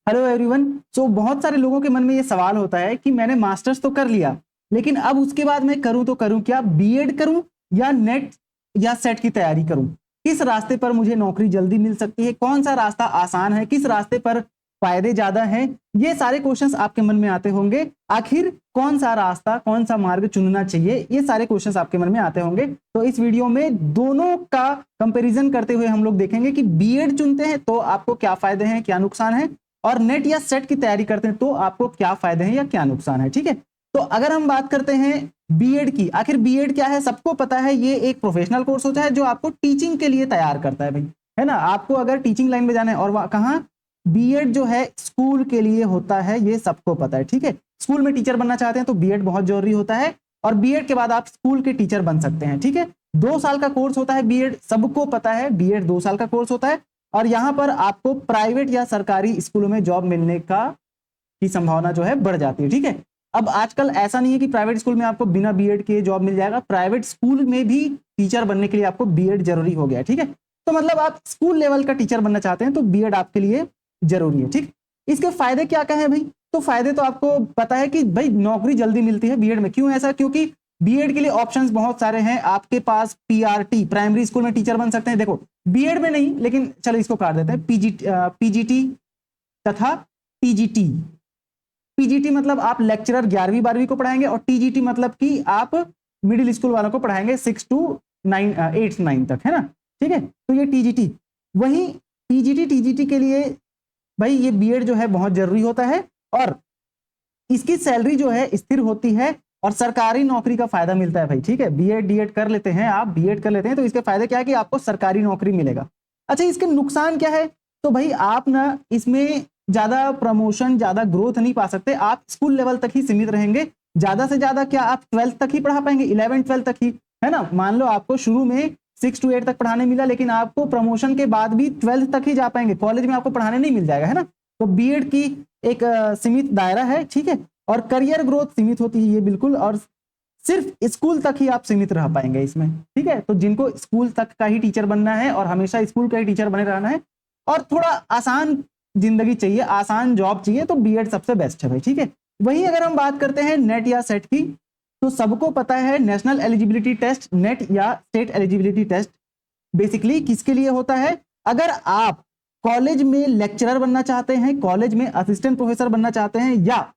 Hello everyone. बहुत सारे लोगों के मन में ये सवाल होता है कि मैंने मास्टर्स तो कर लिया, लेकिन अब उसके बाद मैं करूं तो करूं क्या, बीएड करूं या नेट या सेट की तैयारी करूं? किस रास्ते पर मुझे नौकरी जल्दी मिल सकती है? कौन सा रास्ता आसान है? किस रास्ते पर फायदे ज्यादा हैं? ये सारे क्वेश्चंस आपके मन में आते होंगे। आखिर कौन सा रास्ता, कौन सा मार्ग चुनना चाहिए, ये सारे क्वेश्चंस आपके मन में आते होंगे। तो इस वीडियो में दोनों का कंपैरिजन करते हुए हम लोग देखेंगे कि बीएड चुनते हैं तो आपको क्या फायदे हैं, क्या नुकसान है, और नेट या सेट की तैयारी करते हैं तो आपको क्या फायदे हैं या क्या नुकसान है। ठीक है, तो अगर हम बात करते हैं बीएड की, आखिर बीएड क्या है? सबको पता है ये एक प्रोफेशनल कोर्स होता है जो आपको टीचिंग के लिए तैयार करता है भाई, है ना। आपको अगर टीचिंग लाइन में जाना है, और कहाँ बीएड जो है स्कूल के लिए होता है, ये सबको पता है। ठीक है, स्कूल में टीचर बनना चाहते हैं तो बीएड बहुत जरूरी होता है, और बीएड के बाद आप स्कूल के टीचर बन सकते हैं। ठीक है, 2 साल का कोर्स होता है बीएड, सबको पता है बीएड 2 साल का कोर्स होता है, और यहां पर आपको प्राइवेट या सरकारी स्कूलों में जॉब मिलने की संभावना जो है बढ़ जाती है। ठीक है, अब आजकल ऐसा नहीं है कि प्राइवेट स्कूल में आपको बिना बीएड के जॉब मिल जाएगा, प्राइवेट स्कूल में भी टीचर बनने के लिए आपको बीएड जरूरी हो गया। ठीक है, तो मतलब आप स्कूल लेवल का टीचर बनना चाहते हैं तो बीएड आपके लिए जरूरी है। ठीक, इसके फायदे क्या क्या है भाई? तो फायदे तो आपको पता है कि भाई नौकरी जल्दी मिलती है बीएड में। क्यों ऐसा? क्योंकि बीएड के लिए ऑप्शंस बहुत सारे हैं आपके पास। पीआरटी, प्राइमरी स्कूल में टीचर बन सकते हैं, देखो बीएड में नहीं, लेकिन चलो इसको काट देते हैं। पीजीटी तथा टीजीटी। पीजीटी मतलब आप लेक्चरर 11वीं 12वीं को पढ़ाएंगे, और टीजीटी मतलब कि आप मिडिल स्कूल वालों को पढ़ाएंगे 6 to 9, 8 9 तक, है ना। ठीक है, तो ये टीजीटी। वहीं पीजीटी टीजीटी के लिए भाई ये बीएड जो है बहुत जरूरी होता है, और इसकी सैलरी जो है स्थिर होती है, और सरकारी नौकरी का फायदा मिलता है भाई। ठीक है, बीएड डीएड कर लेते हैं आप, बीएड कर लेते हैं तो इसके फायदे क्या है कि आपको सरकारी नौकरी मिलेगा। अच्छा, इसके नुकसान क्या है? तो भाई आप ना इसमें ज्यादा प्रमोशन, ज्यादा ग्रोथ नहीं पा सकते, आप स्कूल लेवल तक ही सीमित रहेंगे। ज्यादा से ज्यादा क्या आप 12th तक ही पढ़ा पाएंगे, 11 12 तक ही, है ना। मान लो आपको शुरू में 6 to 8 तक पढ़ाने मिला, लेकिन आपको प्रमोशन के बाद भी 12th तक ही जा पाएंगे, कॉलेज में आपको पढ़ाने नहीं मिल जाएगा, है ना। तो बीएड की एक सीमित दायरा है। ठीक है, और करियर ग्रोथ सीमित होती है ये बिल्कुल, और सिर्फ स्कूल तक ही आप सीमित रह पाएंगे इसमें। ठीक है, तो जिनको स्कूल तक का ही टीचर बनना है और हमेशा स्कूल का ही टीचर बने रहना है, और थोड़ा आसान जिंदगी चाहिए, आसान जॉब चाहिए, तो बीएड सबसे बेस्ट है भाई। ठीक है, वहीं अगर हम बात करते हैं नेट या सेट की, तो सबको पता है नेशनल एलिजिबिलिटी टेस्ट, नेट या स्टेट एलिजिबिलिटी टेस्ट बेसिकली किसके लिए होता है? अगर आप कॉलेज में लेक्चरर बनना चाहते हैं, कॉलेज में असिस्टेंट प्रोफेसर बनना चाहते हैं, या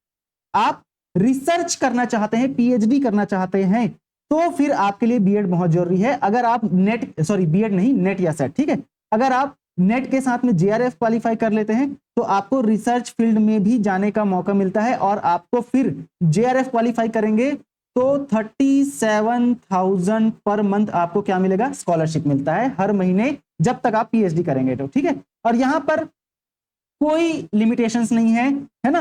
आप रिसर्च करना चाहते हैं, पीएचडी करना चाहते हैं, तो फिर आपके लिए बीएड बहुत जरूरी है। अगर आप बीएड नहीं, नेट या सेट। ठीक है, अगर आप नेट के साथ में जेआरएफ क्वालिफाई कर लेते हैं तो आपको रिसर्च फील्ड में भी जाने का मौका मिलता है, और आपको फिर जेआरएफ क्वालिफाई करेंगे तो 37,000 पर मंथ आपको क्या मिलेगा? स्कॉलरशिप मिलता है हर महीने, जब तक आप पीएचडी करेंगे तो। ठीक है, और यहां पर कोई लिमिटेशंस नहीं है ना।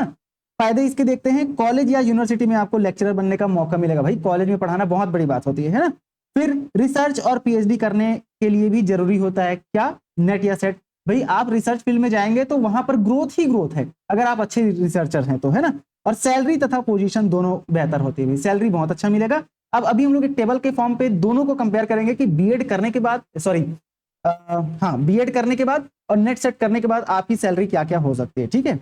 फायदे इसके देखते हैं, कॉलेज या यूनिवर्सिटी में आपको लेक्चरर बनने का मौका मिलेगा भाई, कॉलेज में पढ़ाना बहुत बड़ी बात होती है ना। फिर रिसर्च और पीएचडी करने के लिए भी जरूरी होता है क्या? नेट या सेट। भाई आप रिसर्च फील्ड में जाएंगे तो वहां पर ग्रोथ ही ग्रोथ है, अगर आप अच्छे रिसर्चर हैं तो, है ना। और सैलरी तथा पोजीशन दोनों बेहतर होती है, सैलरी बहुत अच्छा मिलेगा। अब अभी हम लोग एक टेबल के फॉर्म पे दोनों को कंपेयर करेंगे कि बीएड करने के बाद, बीएड करने के बाद और नेट सेट करने के बाद आपकी सैलरी क्या क्या हो सकती है। ठीक है,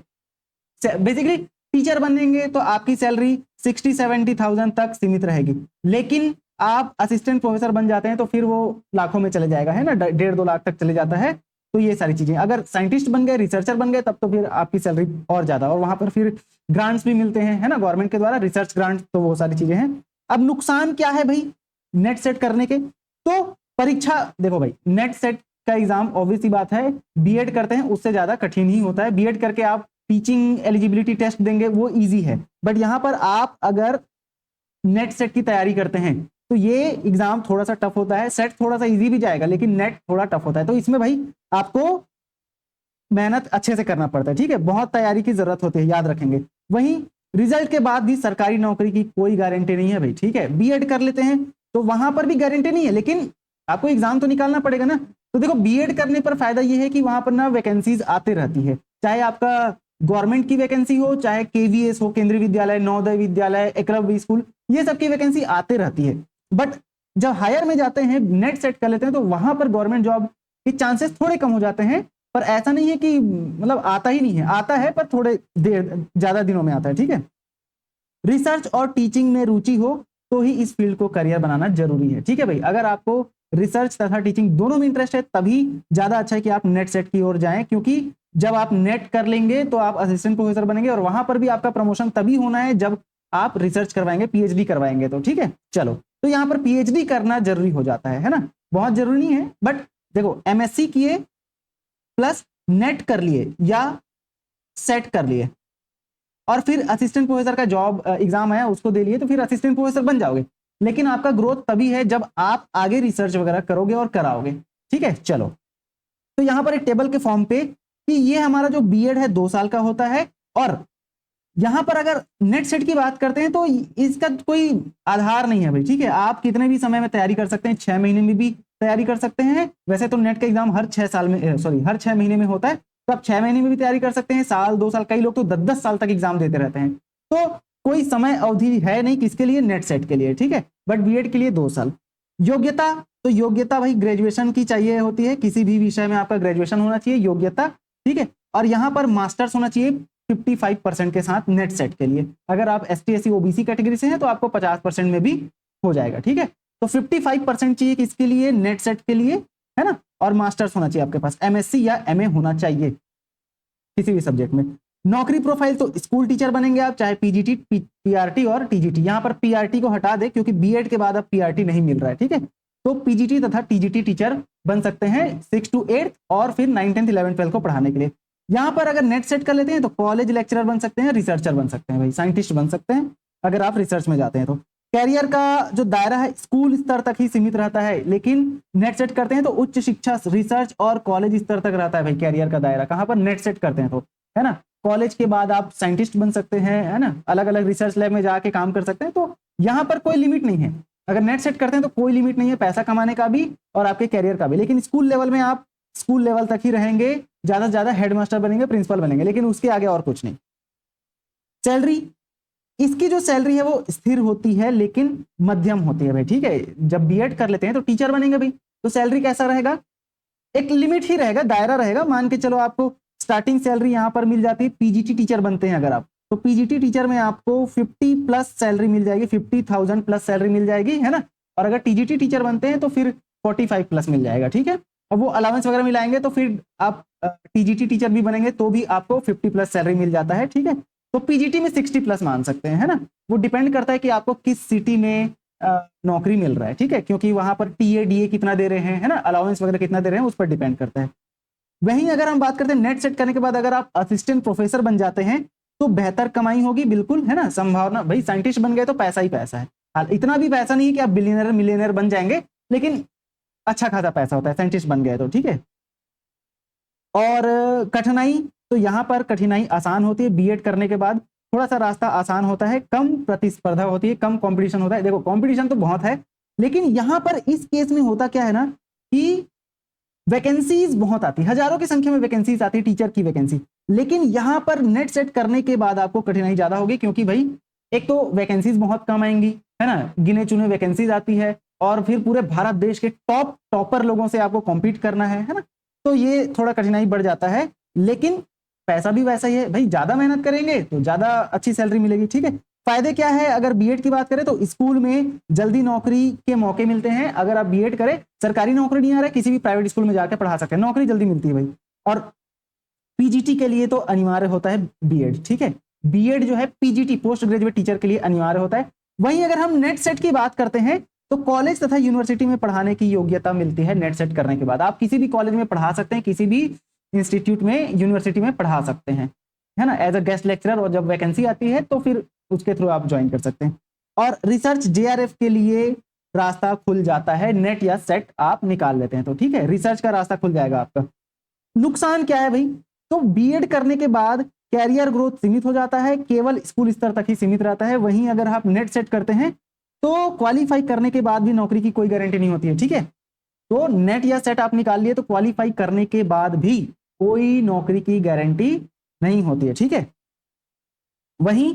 बेसिकली टीचर बनेंगे तो आपकी सैलरी 60-70,000 तक सीमित रहेगी, लेकिन आप असिस्टेंट प्रोफेसर बन जाते हैं तो फिर वो लाखों में चले जाएगा, है ना, 1.5-2 लाख तक चले जाता है। तो ये सारी चीजें, अगर साइंटिस्ट बन गए, रिसर्चर बन गए, तब तो फिर आपकी सैलरी और ज्यादा, और वहां पर फिर ग्रांट्स भी मिलते हैं, है ना, गवर्नमेंट के द्वारा रिसर्च ग्रांट्स, तो वो सारी चीजें हैं। अब नुकसान क्या है भाई नेट सेट करने के? तो परीक्षा, देखो भाई नेट सेट का एग्जाम ऑब्वियस सी बात है बीएड करते हैं उससे ज्यादा कठिन ही होता है। बीएड करके आप टीचिंग एलिजिबिलिटी टेस्ट देंगे, वो इजी है, बट यहां पर आप अगर नेट सेट की तैयारी करते हैं तो ये एग्जाम थोड़ा सा टफ होता है। सेट थोड़ा सा इजी भी जाएगा, लेकिन नेट थोड़ा टफ होता है, तो इसमें भाई आपको मेहनत अच्छे से करना पड़ता है। ठीक है, बहुत तैयारी की जरूरत होती है, याद रखेंगे। वहीं रिजल्ट के बाद भी सरकारी नौकरी की कोई गारंटी नहीं है भाई। ठीक है, बीएड कर लेते हैं तो वहां पर भी गारंटी नहीं है, लेकिन आपको एग्जाम तो निकालना पड़ेगा ना। तो देखो बीएड करने पर फायदा ये है कि वहां पर ना वैकेंसीज आती रहती है, चाहे आपका गवर्नमेंट की वैकेंसी हो, चाहे केवीएस हो, केंद्रीय विद्यालय, नवोदय विद्यालय, एकलव्य स्कूल, ये सब की वैकेंसी आते रहती है। बट जब हायर में जाते हैं, नेट सेट कर लेते हैं, तो वहां पर गवर्नमेंट जॉब के चांसेस थोड़े कम हो जाते हैं, पर ऐसा नहीं है कि मतलब आता ही नहीं है, आता है पर थोड़े देर ज्यादा दिनों में आता है, ठीक है। रिसर्च और टीचिंग में रुचि हो तो ही इस फील्ड को करियर बनाना जरूरी है, ठीक है भाई। अगर आपको रिसर्च तथा टीचिंग दोनों में इंटरेस्ट है तभी ज्यादा अच्छा है कि आप नेट सेट की ओर जाएं, क्योंकि जब आप नेट कर लेंगे तो आप असिस्टेंट प्रोफेसर बनेंगे और वहां पर भी आपका प्रमोशन तभी होना है जब आप रिसर्च करवाएंगे, पीएचडी करवाएंगे तो, ठीक है। चलो, तो यहाँ पर पीएचडी करना जरूरी हो जाता है ना, बहुत जरूरी नहीं है, बट देखो एमएससी किए प्लस नेट कर लिए या सेट कर लिए और फिर असिस्टेंट प्रोफेसर का जॉब एग्जाम है उसको दे लिए तो फिर असिस्टेंट प्रोफेसर बन जाओगे, लेकिन आपका ग्रोथ तभी है जब आप आगे रिसर्च वगैरह करोगे और कराओगे, ठीक है। चलो, तो यहां पर एक टेबल के फॉर्म पे कि ये हमारा जो बीएड है 2 साल का होता है, और यहां पर अगर नेट सेट की बात करते हैं तो इसका कोई आधार नहीं है भाई, ठीक है। आप कितने भी समय में तैयारी कर सकते हैं, 6 महीने में भी तैयारी कर सकते हैं। वैसे तो नेट का एग्जाम हर 6 महीने में होता है, तो आप 6 महीने में भी तैयारी कर सकते हैं, साल 2 साल, कई लोग तो 10-10 साल तक एग्जाम देते रहते हैं। तो कोई समय अवधि है नहीं किसके लिए, नेट सेट के लिए, ठीक है। बट बीएड के लिए 2 साल। योग्यता, तो योग्यता भाई ग्रेजुएशन की चाहिए होती है, किसी भी विषय में आपका ग्रेजुएशन होना चाहिए योग्यता, ठीक है। और यहाँ पर मास्टर्स होना चाहिए 55% के साथ नेट सेट के लिए। अगर आप एसटी एससी ओबीसी कैटेगरी से हैं तो आपको 50% में भी हो जाएगा, ठीक है। तो 55% चाहिए किसके लिए, नेट सेट के लिए, है ना। और मास्टर्स होना चाहिए आपके पास, एमएससी या एमए होना चाहिए किसी भी सब्जेक्ट में। नौकरी प्रोफाइल, तो स्कूल टीचर बनेंगे आप, चाहे पीजीटी, पीआरटी और टीजीटी। यहाँ पर पीआरटी को हटा दे क्योंकि बीएड के बाद अब पीआरटी नहीं मिल रहा है, ठीक है। तो पीजीटी तथा टीजीटी टीचर बन सकते हैं 6 to 8 और फिर 9, 10, 11, 12 को पढ़ाने के लिए। यहाँ पर अगर नेट सेट कर लेते हैं तो कॉलेज लेक्चरर बन सकते हैं, रिसर्चर बन सकते हैं भाई, साइंटिस्ट बन सकते हैं अगर आप रिसर्च में जाते हैं तो। कैरियर का जो दायरा है स्कूल स्तर तक ही सीमित रहता है, लेकिन नेट सेट करते हैं तो उच्च शिक्षा, रिसर्च और कॉलेज स्तर तक रहता है भाई कैरियर का दायरा, कहाँ पर नेट सेट करते हैं तो, है ना। कॉलेज के बाद आप साइंटिस्ट बन सकते हैं, है ना, अलग अलग रिसर्च लैब में जाके काम कर सकते हैं, तो यहाँ पर कोई लिमिट नहीं है। अगर नेट सेट करते हैं तो कोई लिमिट नहीं है पैसा कमाने का भी और आपके कैरियर का भी। लेकिन स्कूल लेवल में आप स्कूल लेवल तक ही रहेंगे, ज्यादा से ज्यादा हेडमास्टर बनेंगे, प्रिंसिपल बनेंगे, लेकिन उसके आगे और कुछ नहीं। सैलरी, इसकी जो सैलरी है वो स्थिर होती है लेकिन मध्यम होती है भाई, ठीक है। जब बीएड कर लेते हैं तो टीचर बनेंगे भाई, तो सैलरी कैसा रहेगा, एक लिमिट ही रहेगा, दायरा रहेगा। मान के चलो आपको स्टार्टिंग सैलरी यहाँ पर मिल जाती है, पीजीटी टीचर बनते हैं अगर आप, तो पीजीटी टीचर में आपको 50 प्लस सैलरी मिल जाएगी, 50,000 प्लस सैलरी मिल जाएगी, है ना। और अगर टीजीटी टीचर बनते हैं तो फिर 45 प्लस मिल जाएगा, ठीक है। और वो अलाउंस वगैरह मिलाएंगे तो फिर आप टीजीटी टीचर भी बनेंगे तो भी आपको 50 प्लस सैलरी मिल जाता है, ठीक है। तो पीजीटी में 60 प्लस मान सकते हैं, है ना। वो डिपेंड करता है कि आपको किस सिटी में नौकरी मिल रहा है, ठीक है, क्योंकि वहां पर टीए डीए कितना दे रहे हैं, है ना, अलाउंस वगैरह कितना दे रहे हैं, उस पर डिपेंड करता है। वहीं अगर हम बात करते हैं नेट सेट करने के बाद अगर आप असिस्टेंट प्रोफेसर बन जाते हैं तो बेहतर कमाई होगी, बिल्कुल, है ना, संभावना। भाई साइंटिस्ट बन गए तो पैसा ही पैसा है, हाल इतना भी पैसा नहीं है कि आप बिलियनर मिलियनर बन जाएंगे, लेकिन अच्छा खासा पैसा होता है साइंटिस्ट बन गए तो, ठीक है। और कठिनाई, तो यहाँ पर कठिनाई आसान होती है, बीएड करने के बाद थोड़ा सा रास्ता आसान होता है, कम प्रतिस्पर्धा होती है, कम कंपटीशन होता है। देखो कंपटीशन तो बहुत है, लेकिन यहाँ पर इस केस में होता क्या है ना कि वैकेंसीज बहुत आती है, हजारों की संख्या में वैकेंसीज आती है टीचर की वैकेंसी, लेकिन यहाँ पर नेट सेट करने के बाद आपको कठिनाई ज्यादा होगी, क्योंकि भाई एक तो वैकेंसीज बहुत कम आएंगी, है ना, गिने चुने वैकेंसीज आती है, और फिर पूरे भारत देश के टॉपर लोगों से आपको कॉम्पीट करना है ना, तो ये थोड़ा कठिनाई बढ़ जाता है। लेकिन पैसा भी वैसा ही है भाई, ज्यादा मेहनत करेंगे तो ज्यादा अच्छी सैलरी मिलेगी, ठीक है। फायदे क्या है, अगर बीएड की बात करें तो स्कूल में जल्दी नौकरी के मौके मिलते हैं। अगर आप बीएड करें, सरकारी नौकरी नहीं आ रहा है, किसी भी प्राइवेट स्कूल में जाकर पढ़ा सकते हैं, नौकरी जल्दी मिलती है भाई। और पीजीटी के लिए तो अनिवार्य होता है बीएड, ठीक है। बीएड जो है पीजीटी पोस्ट ग्रेजुएट टीचर के लिए अनिवार्य होता है। वहीं अगर हम नेट सेट की बात करते हैं तो कॉलेज तथा यूनिवर्सिटी में पढ़ाने की योग्यता मिलती है नेट सेट करने के बाद। आप किसी भी कॉलेज में पढ़ा सकते हैं, किसी भी इंस्टीट्यूट में, यूनिवर्सिटी में पढ़ा सकते हैं, है ना, एज अ गेस्ट लेक्चरर, और जब वैकेंसी आती है तो फिर उसके थ्रू आप ज्वाइन कर सकते हैं। और रिसर्च जेआरएफ के लिए रास्ता खुल जाता है, नेट या सेट आप निकाल लेते हैं तो, ठीक है, रिसर्च का रास्ता खुल जाएगा आपका। नुकसान क्या है भाई, तो बीएड करने के बाद कैरियर ग्रोथ सीमित हो जाता है, केवल स्कूल स्तर तक ही सीमित रहता है। वहीं अगर आप नेट सेट करते हैं तो क्वालिफाई करने के बाद भी नौकरी की कोई गारंटी नहीं होती है, ठीक है। तो नेट या सेट आप निकाल लिए तो क्वालिफाई करने के बाद भी कोई नौकरी की गारंटी नहीं होती है, ठीक है। वहीं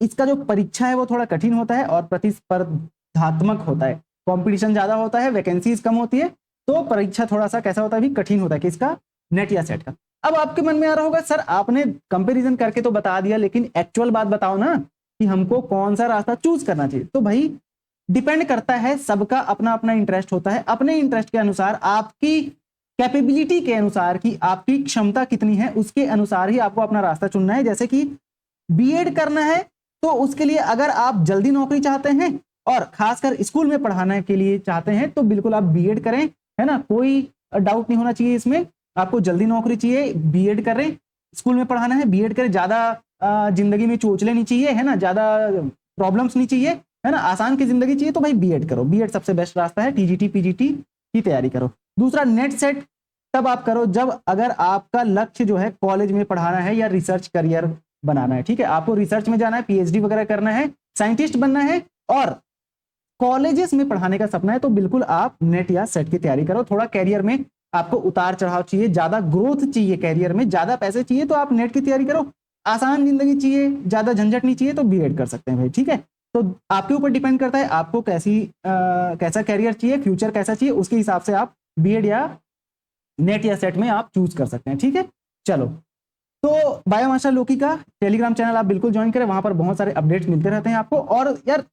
इसका जो परीक्षा है वो थोड़ा कठिन होता है और प्रतिस्पर्धात्मक होता है, कंपटीशन ज्यादा होता है, वैकेंसीज कम होती है, तो परीक्षा थोड़ा सा कैसा होता है भी, कठिन होता है। किसका, नेट या सेट का। अब आपके मन में आ रहा होगा सर आपने कंपैरिजन करके तो बता दिया, लेकिन एक्चुअल बात बताओ ना कि हमको कौन सा रास्ता चूज करना चाहिए। तो भाई डिपेंड करता है, सबका अपना अपना इंटरेस्ट होता है, अपने इंटरेस्ट के अनुसार, आपकी कैपेबिलिटी के अनुसार कि आपकी क्षमता कितनी है, उसके अनुसार ही आपको अपना रास्ता चुनना है। जैसे कि बीएड करना है तो उसके लिए अगर आप जल्दी नौकरी चाहते हैं और खासकर स्कूल में पढ़ाने के लिए चाहते हैं तो बिल्कुल आप बीएड करें, है ना, कोई डाउट नहीं होना चाहिए इसमें। आपको जल्दी नौकरी चाहिए, बीएड करें, स्कूल में पढ़ाना है बीएड करें, ज्यादा जिंदगी में चोचले नहीं चाहिए, है ना, ज्यादा प्रॉब्लम्स नहीं चाहिए, है ना, आसान की जिंदगी चाहिए तो भाई बीएड करो, बीएड सबसे बेस्ट रास्ता है। टीजीटी पीजीटी की तैयारी करो। दूसरा नेट सेट तब आप करो जब अगर आपका लक्ष्य जो है कॉलेज में पढ़ाना है या रिसर्च करियर बनाना है, ठीक है, आपको रिसर्च में जाना है, पीएचडी वगैरह करना है, साइंटिस्ट बनना है और कॉलेजेस में पढ़ाने का सपना है, तो बिल्कुल आप नेट या सेट की तैयारी करो। थोड़ा कैरियर में आपको उतार चढ़ाव चाहिए, ज्यादा ग्रोथ चाहिए कैरियर में, ज्यादा पैसे चाहिए तो आप नेट की तैयारी करो, आसान जिंदगी चाहिए, ज्यादा झंझट नहीं चाहिए तो बीएड कर सकते हैं भाई, ठीक है। तो आपके ऊपर डिपेंड करता है आपको कैसा कैरियर चाहिए, फ्यूचर कैसा चाहिए, उसके हिसाब से आप बीएड या नेट या सेट में आप चूज कर सकते हैं, ठीक है। चलो, तो बायोमास्टर लोकी का टेलीग्राम चैनल आप बिल्कुल ज्वाइन करें, वहां पर बहुत सारे अपडेट्स मिलते रहते हैं आपको। और यार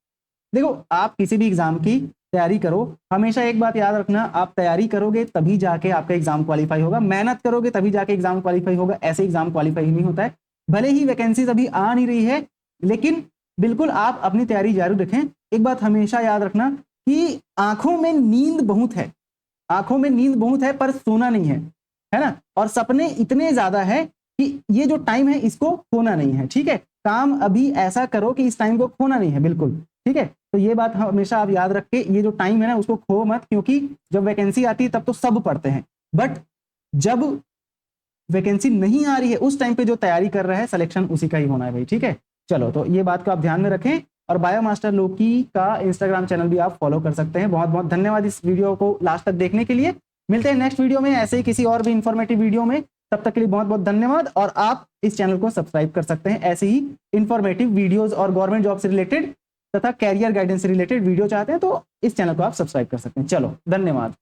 देखो, आप किसी भी एग्जाम की तैयारी करो, हमेशा एक बात याद रखना, आप तैयारी करोगे तभी जाके आपका एग्जाम क्वालिफाई होगा, मेहनत करोगे तभी जाके एग्जाम क्वालिफाई होगा, ऐसे एग्जाम क्वालिफाई नहीं होता है। भले ही वैकेंसीज अभी आ नहीं रही है, लेकिन बिल्कुल आप अपनी तैयारी जारी रखें। एक बात हमेशा याद रखना कि आंखों में नींद बहुत है, आंखों में नींद बहुत है पर सोना नहीं है ना, और सपने इतने ज्यादा है कि ये जो टाइम है इसको खोना नहीं है, ठीक है। काम अभी ऐसा करो कि इस टाइम को खोना नहीं है, बिल्कुल, ठीक है। तो ये बात हमेशा आप याद रख के, ये जो टाइम है ना उसको खो मत, क्योंकि जब वैकेंसी आती है तब तो सब पढ़ते हैं, बट जब वैकेंसी नहीं आ रही है उस टाइम पे जो तैयारी कर रहा है सिलेक्शन उसी का ही होना है भाई, ठीक है। चलो, तो ये बात को आप ध्यान में रखें। और बायोमास्टर लोकी का इंस्टाग्राम चैनल भी आप फॉलो कर सकते हैं। बहुत बहुत धन्यवाद इस वीडियो को लास्ट तक देखने के लिए। मिलते हैं नेक्स्ट वीडियो में ऐसे ही किसी और भी इंफॉर्मेटिव वीडियो में, तब तक के लिए बहुत बहुत धन्यवाद। और आप इस चैनल को सब्सक्राइब कर सकते हैं, ऐसे ही इंफॉर्मेटिव वीडियोस और गवर्नमेंट जॉब से रिलेटेड तथा कैरियर गाइडेंस से रिलेटेड वीडियो चाहते हैं तो इस चैनल को आप सब्सक्राइब कर सकते हैं। चलो, धन्यवाद।